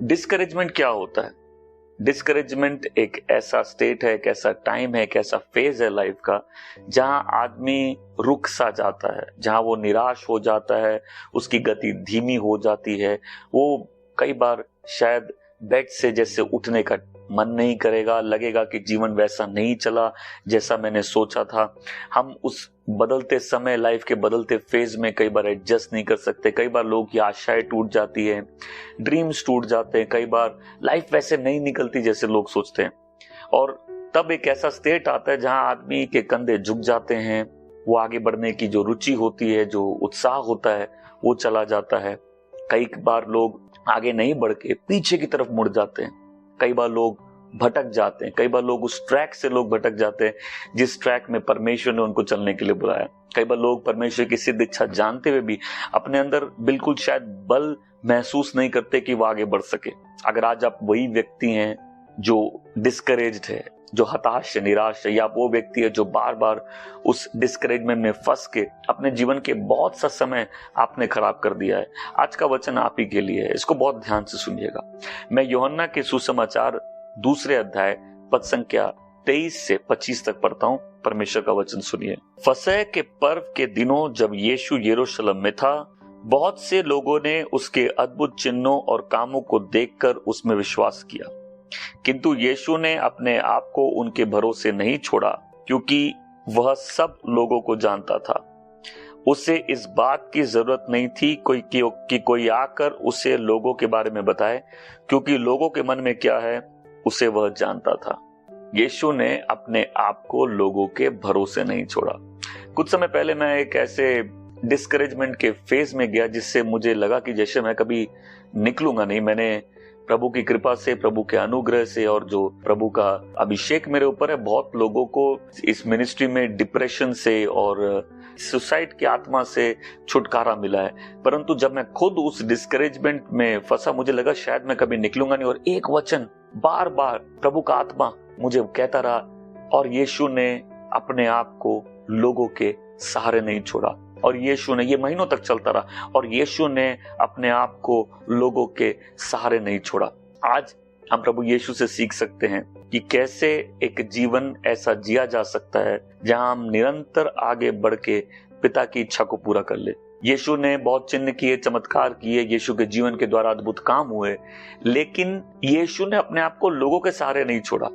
Discouragement क्या होता है? डिस्करेजमेंट एक ऐसा स्टेट है, एक ऐसा टाइम है, एक ऐसा फेज है लाइफ का जहां आदमी रुक सा जाता है, जहां वो निराश हो जाता है, उसकी गति धीमी हो जाती है। वो कई बार शायद बेड से जैसे उठने का मन नहीं करेगा, लगेगा कि जीवन वैसा नहीं चला जैसा मैंने सोचा था। हम उस बदलते समय, लाइफ के बदलते फेज में कई बार एडजस्ट नहीं कर सकते। कई बार लोगों की आशाएं टूट जाती है, ड्रीम्स टूट जाते हैं। कई बार लाइफ वैसे नहीं निकलती जैसे लोग सोचते हैं, और तब एक ऐसा स्टेट आता है जहां आदमी के कंधे झुक जाते हैं। वो आगे बढ़ने की जो रुचि होती है, जो उत्साह होता है, वो चला जाता है। कई बार लोग आगे नहीं बढ़ के पीछे की तरफ मुड़ जाते हैं। कई बार लोग भटक जाते हैं। कई बार लोग उस ट्रैक से भटक जाते हैं जिस ट्रैक में परमेश्वर ने उनको चलने के लिए बुलाया। कई बार लोग परमेश्वर की सिद्ध इच्छा जानते हुए भी अपने अंदर बिल्कुल शायद बल महसूस नहीं करते कि वो आगे बढ़ सके। अगर आज आप वही व्यक्ति हैं जो डिस्करेज्ड है, जो हताश है, निराश है, या आप वो व्यक्ति है जो बार बार उस डिस्करेजमेंट में फंस के अपने जीवन के बहुत सा समय आपने खराब कर दिया है, आज का वचन आप ही के लिए है। इसको बहुत ध्यान से सुनिएगा। मैं यूहन्ना के सुसमाचार 2 अध्याय पद संख्या 23 से 25 तक पढ़ता हूं। परमेश्वर का वचन सुनिए। फसह के पर्व के दिनों जब यीशु यरूशलेम में था, बहुत से लोगों ने उसके अद्भुत चिन्हों और कामों को देखकर उसमें विश्वास किया, किंतु यीशु ने अपने आप को उनके भरोसे नहीं छोड़ा, क्योंकि वह सब लोगों को जानता था। उसे इस बात की जरूरत नहीं थी कि कोई आकर उसे लोगों के बारे में बताए, क्योंकि लोगों के मन में क्या है उसे वह जानता था। यीशु ने अपने आप को लोगों के भरोसे नहीं छोड़ा। कुछ समय पहले मैं एक ऐसे डिस्करेजमेंट के फेज में गया जिससे मुझे लगा कि जैसे मैं कभी निकलूंगा नहीं। मैंने प्रभु की कृपा से, प्रभु के अनुग्रह से, और जो प्रभु का अभिषेक मेरे ऊपर है, बहुत लोगों को इस मिनिस्ट्री में डिप्रेशन से और सुसाइड की आत्मा से छुटकारा मिला है। परंतु जब मैं खुद उस डिस्करेजमेंट में फंसा, मुझे लगा शायद मैं कभी निकलूंगा नहीं। और एक वचन बार बार प्रभु का आत्मा मुझे कहता रहा, और यीशु ने अपने आप को लोगों के सहारे नहीं छोड़ा। और यीशु ने, ये महीनों तक चलता रहा, और यीशु ने अपने आप को लोगों के सहारे नहीं छोड़ा। आज हम प्रभु यीशु से सीख सकते हैं कि कैसे एक जीवन ऐसा जिया जा सकता है जहां हम निरंतर आगे बढ़ के पिता की इच्छा को पूरा कर ले। यीशु ने बहुत चिन्ह किए, चमत्कार किए, यीशु के जीवन के द्वारा अद्भुत काम हुए, लेकिन यीशु ने अपने आप को लोगों के सहारे नहीं छोड़ा।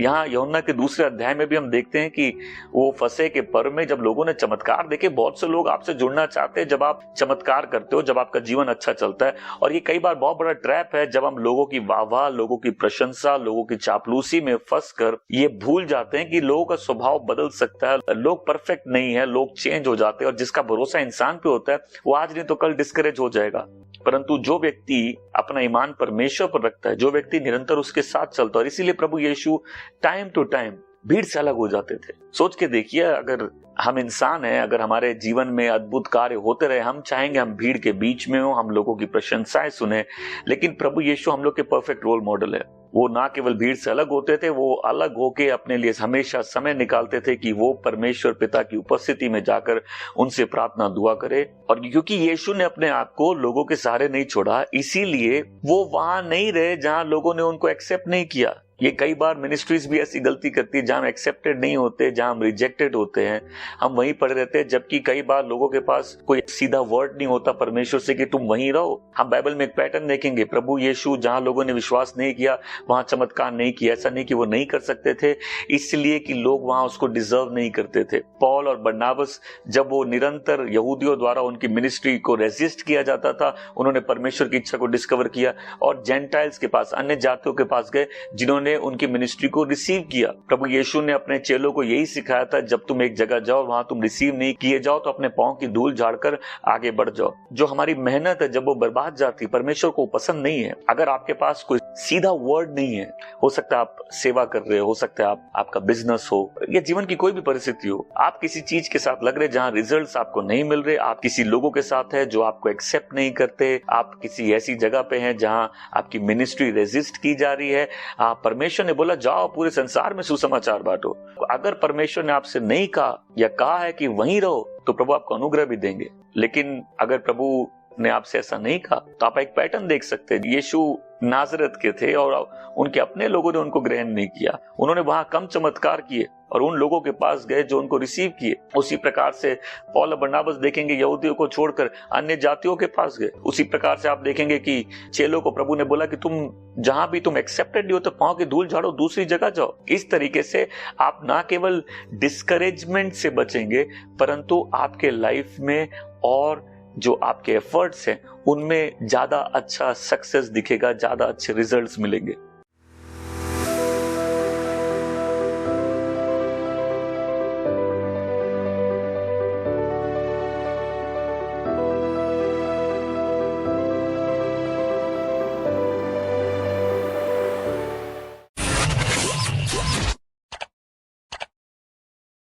यहाँ यूहन्ना के 2 अध्याय में भी हम देखते हैं कि वो फसह के पर्व में जब लोगों ने चमत्कार देखे, बहुत से लोग आपसे जुड़ना चाहते हैं जब आप चमत्कार करते हो, जब आपका जीवन अच्छा चलता है। और ये कई बार बहुत बड़ा ट्रैप है जब हम लोगों की वाहवाह, लोगों की प्रशंसा, लोगों की चापलूसी में फंसकर ये भूल जाते हैं कि लोगों का स्वभाव बदल सकता है। लोग परफेक्ट नहीं है, लोग चेंज हो जाते हैं, और जिसका भरोसा इंसान पे होता है वो आज नहीं तो कल डिस्करेज हो जाएगा। परंतु जो व्यक्ति अपना ईमान परमेश्वर पर रखता है, जो व्यक्ति निरंतर उसके साथ चलता है, और इसीलिए प्रभु यीशु टाइम टू टाइम भीड़ से अलग हो जाते थे। सोच के देखिए, अगर हम इंसान हैं, अगर हमारे जीवन में अद्भुत कार्य होते रहे, हम चाहेंगे हम भीड़ के बीच में हो, हम लोगों की प्रशंसाएं सुने। लेकिन प्रभु यीशु हम लोग के परफेक्ट रोल मॉडल है। वो ना केवल भीड़ से अलग होते थे, वो अलग होके अपने लिए हमेशा समय निकालते थे कि वो परमेश्वर पिता की उपस्थिति में जाकर उनसे प्रार्थना दुआ करे। और क्योंकि यीशु ने अपने आप को लोगों के सहारे नहीं छोड़ा, इसीलिए वो वहां नहीं रहे जहां लोगों ने उनको एक्सेप्ट नहीं किया। ये कई बार मिनिस्ट्रीज भी ऐसी गलती करती है जहां हम एक्सेप्टेड नहीं होते, जहां हम रिजेक्टेड होते हैं, हम वहीं पड़े रहते हैं। जबकि कई बार लोगों के पास कोई सीधा वर्ड नहीं होता परमेश्वर से कि तुम वहीं रहो। हम बाइबल में एक पैटर्न देखेंगे, प्रभु यीशु जहां लोगों ने विश्वास नहीं किया वहां चमत्कार नहीं किया। ऐसा नहीं कि वो नहीं कर सकते थे, इसलिए कि लोग वहां उसको डिजर्व नहीं करते थे। पौल और बरनबास, जब वो निरंतर यहूदियों द्वारा उनकी मिनिस्ट्री को रेजिस्ट किया जाता था, उन्होंने परमेश्वर की इच्छा को डिस्कवर किया और जेंटाइल्स के पास, अन्य जातियों के पास गए जिन्होंने उनकी मिनिस्ट्री को रिसीव किया। प्रभु यीशु ने अपने चेलों को यही सिखाया था, जब तुम एक जगह जाओ वहां तुम रिसीव नहीं किए जाओ तो अपने पांव की धूल झाड़कर आगे बढ़ जाओ। जो हमारी मेहनत है जब वो बर्बाद जाती, परमेश्वर को पसंद नहीं है। अगर आपके पास कोई सीधा वर्ड नहीं है। हो सकता है आप सेवा कर रहे हो सकता है आपका बिजनेस हो या जीवन की कोई भी परिस्थिति हो, आप किसी चीज के साथ लग रहे जहां रिजल्ट्स आपको नहीं मिल रहे, आप किसी लोगों के साथ है जो आपको एक्सेप्ट नहीं करते, आप किसी ऐसी जगह पे हैं जहां आपकी मिनिस्ट्री रेजिस्ट की जा रही है। परमेश्वर ने बोला जाओ पूरे संसार में सुसमाचार बांटो। अगर परमेश्वर ने आपसे नहीं कहा या कहा है कि वहीं रहो तो प्रभु आपको अनुग्रह भी देंगे। लेकिन अगर प्रभु ने आपसे ऐसा नहीं कहा तो आप एक पैटर्न देख सकते हैं। यीशु नाजरत के थे और उनके अपने लोगों ने उनको ग्रहण नहीं किया। उन्होंने वहां कम चमत्कार किए और उन लोगों के पास गए जो उनको रिसीव किए। उसी प्रकार से पौल और बरनबास देखेंगे यहूदियों को छोड़कर अन्य जातियों के पास गए। उसी प्रकार से आप देखेंगे कि चेलों को प्रभु ने बोला कि तुम जहां भी तुम एक्सेप्टेड नहीं हो तो पांव की धूल झाड़ो, दूसरी जगह जाओ। इस तरीके से आप ना केवल डिस्करेजमेंट से बचेंगे परंतु आपके लाइफ में और जो आपके एफर्ट्स हैं उनमें ज्यादा अच्छा सक्सेस दिखेगा, ज्यादा अच्छे रिजल्ट्स मिलेंगे।